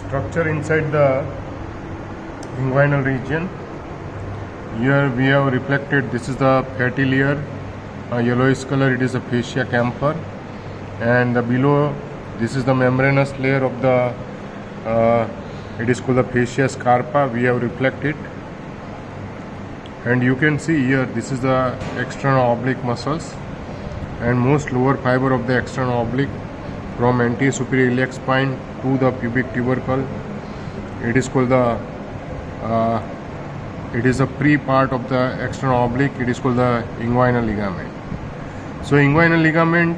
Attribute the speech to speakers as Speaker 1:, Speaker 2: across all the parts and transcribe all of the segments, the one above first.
Speaker 1: structure inside the inguinal region. Here we have reflected, this is the fatty layer, yellowish color, it is the fascia camper, and below this is the membranous layer of the it is called the fascia scarpa. We have reflected, and you can see here this is the external oblique muscles and most lower fiber of the external oblique from anterior superior iliac spine to the pubic tubercle. It is called the it is a pre-part of the external oblique. It is called the inguinal ligament. So inguinal ligament,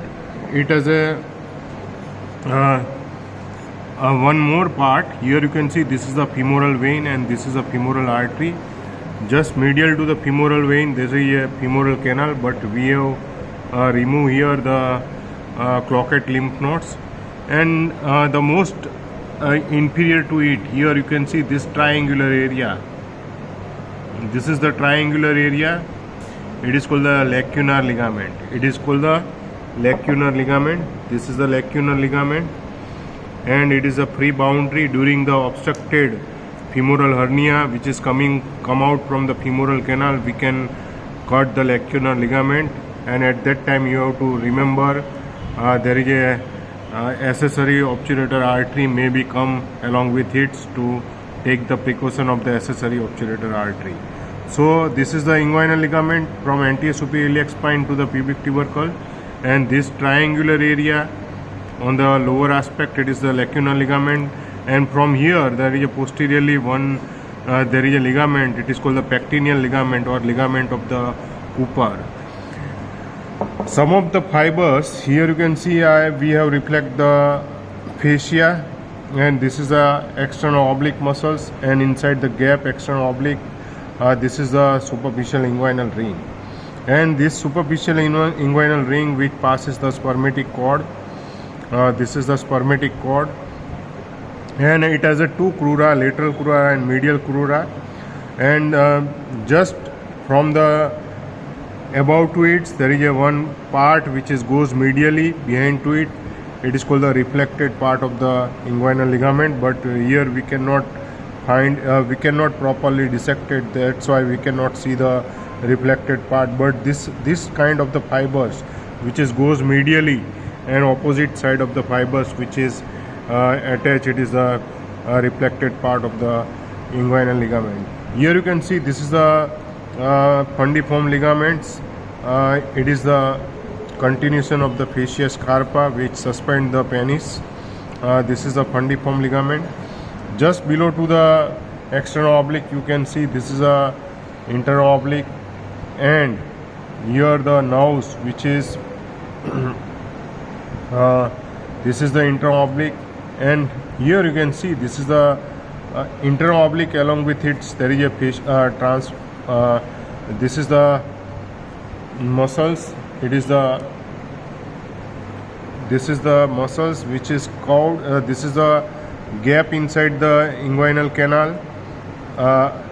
Speaker 1: it has a one more part. Here you can see this is the femoral vein and this is a femoral artery. Just medial to the femoral vein there is a femoral canal, but we have removed here the cloacated lymph nodes, and the most inferior to it, here you can see this triangular area. This is the triangular area. It is called the lacunar ligament. It is called the lacunar ligament. This is the lacunar ligament, and it is a free boundary during the obstructed femoral hernia which is come out from the femoral canal. We can cut the lacunar ligament, and at that time you have to remember there is a accessory obturator artery may be come along with it to take the precaution of the accessory obturator artery. So this is the inguinal ligament from anterior superior iliac spine to the pubic tubercle, and this triangular area on the lower aspect, it is the lacunar ligament, and from here there is a posteriorly one there is a ligament. It is called the pectineal ligament or ligament of the Cooper. Some of the fibers here you can see we have reflect the fascia, and this is the external oblique muscles, and inside the gap external oblique this is the superficial inguinal ring, and this superficial inguinal ring which passes the spermatic cord. This is the spermatic cord, and it has a two crura, lateral crura and medial crura, and just from the above to it there is a one part which is goes medially behind to it. It is called the reflected part of the inguinal ligament, but here we cannot find we cannot properly dissect it. That's why we cannot see the reflected part, but this kind of the fibers which is goes medially and opposite side of the fibers which is attached, it is the reflected part of the inguinal ligament. Here you can see this is the fundiform ligaments. It is the continuation of the fascia scarpa which suspend the penis. This is the fundiform ligament. Just below to the external oblique you can see this is a internal oblique, and here the nerves which is this is the internal oblique, and here you can see this is the internal oblique. Along with it there is a this is the muscles. It is the this is the muscles which is called this is the gap inside the inguinal canal.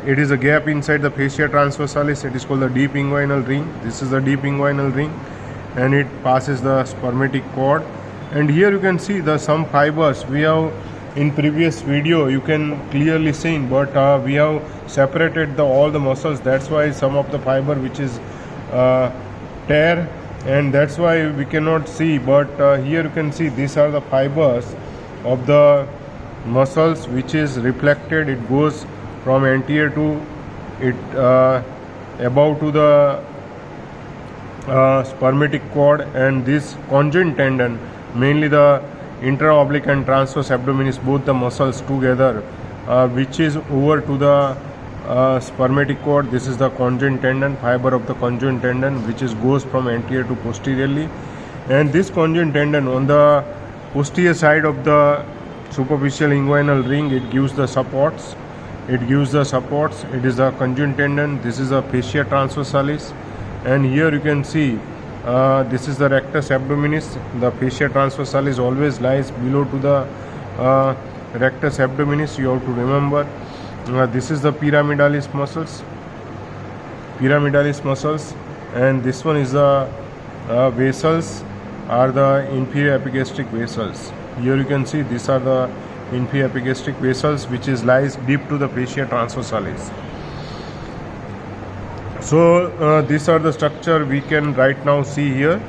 Speaker 1: It is a gap inside the fascia transversalis. It is called the deep inguinal ring. This is the deep inguinal ring, and it passes the spermatic cord. And here you can see the some fibers we have in previous video you can clearly see, but we have separated the all the muscles. That's why some of the fiber which is tear, and that's why we cannot see, but here you can see these are the fibers of the muscles which is reflected. It goes from anterior to it above to the spermatic cord, and this conjoint tendon, mainly the interoblique and transverse abdominis, both the muscles together which is over to the spermatic cord. This is the conjoint tendon, fiber of the conjoint tendon which is goes from anterior to posteriorly, and this conjoint tendon on the posterior side of the superficial inguinal ring, it gives the supports. It gives the supports. It is a conjoint tendon. This is a fascia transversalis, and here you can see this is the rectus abdominis. The fascia transversalis always lies below to the rectus abdominis. You have to remember. This is the pyramidalis muscles. Pyramidalis muscles, and this one is the vessels are the inferior epigastric vessels. Here you can see these are the infraepigastric vessels, which is lies deep to the fascia transversalis. So these are the structure we can right now see here.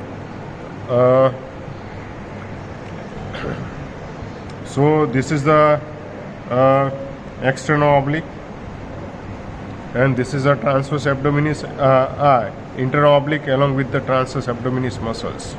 Speaker 1: So this is the external oblique, and this is a transverse abdominis, internal oblique along with the transverse abdominis muscles.